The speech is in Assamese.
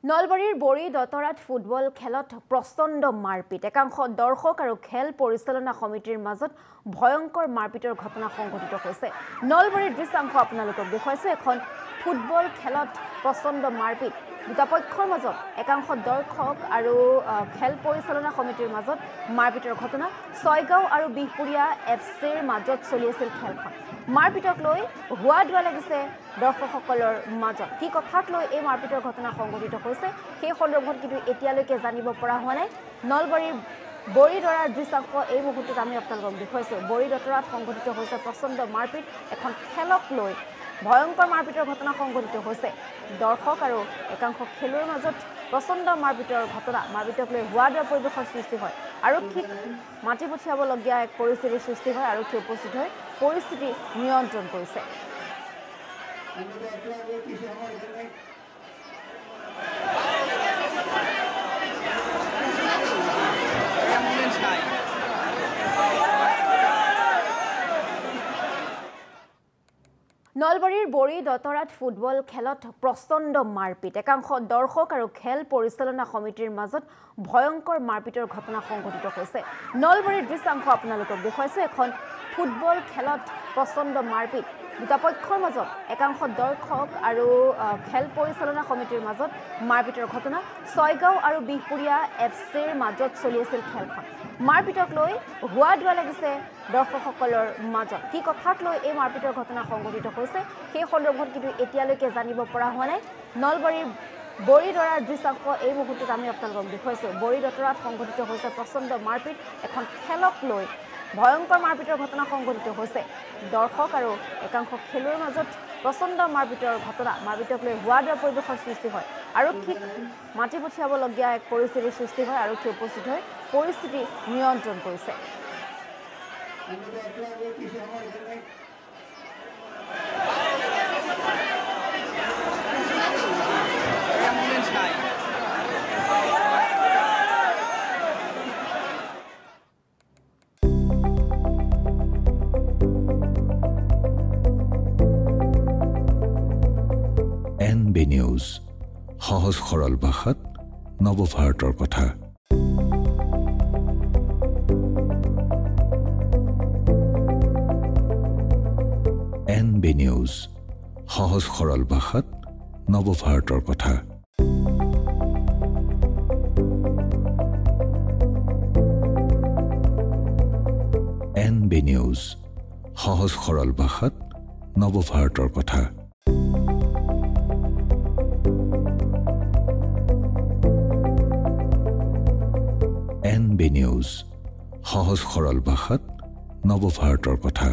নলবাৰীৰ বৰি দতৰাত ফুটবল খেলত প্ৰচণ্ড মাৰপিট একাংশ দৰ্শক আৰু খেল পৰিচালনা সমিতিৰ মাজত ভয়ংকৰ মাৰপিটৰ ঘটনা সংঘটিত হৈছে নলবাৰীৰ দৃশ্যাংশ আপোনালোকক দেখুৱাইছো এখন ফুটবল খেলত প্ৰচণ্ড মাৰপিট দুটা পক্ষৰ মাজত একাংশ দৰ্শক আৰু খেল পৰিচালনা সমিতিৰ মাজত মাৰপিটৰ ঘটনা ছয়গাঁও আৰু বিহপুৰীয়া এফচিৰ মাজত চলি আছিল খেলখন মাৰপিটক লৈ হুৱা দুৱা লাগিছে দৰ্শকসকলৰ মাজত কি কথাক লৈ এই মাৰপিটৰ ঘটনা সংঘটিত হৈছে সেই সন্দৰ্ভত কিন্তু এতিয়ালৈকে জানিব পৰা হোৱা নাই নলবাৰীৰ বৰিদৰাৰ দৃশ্যাংশ এই মুহূৰ্তত আমি আপোনালোকক দেখুৱাইছো বৰিদতৰাত সংঘটিত হৈছে প্ৰচণ্ড মাৰপিট এখন খেলক লৈ ভয়ংকৰ মাৰপিটৰ ঘটনা সংঘটিত হৈছে দৰ্শক আৰু একাংশ খেলুৱৈৰ মাজত প্ৰচণ্ড মাৰপিটৰ ঘটনা মাৰপিটক লৈ হুৱা দুৱাৰ পৰিৱেশৰ সৃষ্টি হয় আৰক্ষীক মাতি পঠিয়াবলগীয়া এক পৰিস্থিতিৰ সৃষ্টি হয় আৰক্ষী উপস্থিত হৈ পৰিস্থিতি নিয়ন্ত্ৰণ কৰিছে নলবাৰীৰ বৰি দতৰাত ফুটবল খেলত প্ৰচণ্ড মাৰপিট একাংশ দৰ্শক আৰু খেল পৰিচালনা সমিতিৰ মাজত ভয়ংকৰ মাৰপিটৰ ঘটনা সংঘটিত হৈছে নলবাৰীৰ দৃশ্যাংশ আপোনালোকক দেখুৱাইছো এখন ফুটবল খেলত প্ৰচণ্ড মাৰপিট দুটা পক্ষৰ মাজত একাংশ দৰ্শক আৰু খেল পৰিচালনা সমিতিৰ মাজত মাৰপিটৰ ঘটনা ছয়গাঁও আৰু বিহপুৰীয়া এফচিৰ মাজত চলি আছিল খেলখন মাৰপিটক লৈ হুৱা দুৱা লাগিছে দৰ্শকসকলৰ মাজত কি কথাক লৈ এই মাৰপিটৰ ঘটনা সংঘটিত হৈছে সেই সন্দৰ্ভত কিন্তু এতিয়ালৈকে জানিব পৰা হোৱা নাই নলবাৰীৰ বৰিদৰাৰ দৃশ্যাংশ এই মুহূৰ্তত আমি আপোনালোকক দেখুৱাইছো বৰিদতৰাত সংঘটিত হৈছে প্ৰচণ্ড মাৰপিট এখন খেলক লৈ ভয়ংকৰ মাৰপিটৰ ঘটনা সংঘটিত হৈছে দৰ্শক আৰু একাংশ খেলুৱৈৰ মাজত প্ৰচণ্ড মাৰপিটৰ ঘটনা মাৰপিটক লৈ হুৱা দুৱাৰ পৰিৱেশৰ সৃষ্টি হয় আৰক্ষীক মাতি পঠিয়াবলগীয়া এক পৰিস্থিতিৰ সৃষ্টি হয় আৰক্ষী উপস্থিত হৈ পৰিস্থিতি নিয়ন্ত্ৰণ কৰিছে NB নিউজ সহজ সৰল ভাষাত নৱভাৰতৰ কথা NB নিউজ সহজ সৰল ভাষাত নৱভাৰতৰ কথা NB নিউজ সহজ সৰল ভাষাত নৱভাৰতৰ কথা NB নিউজ সহজ সৰল ভাষাত নৱভাৰতৰ কথা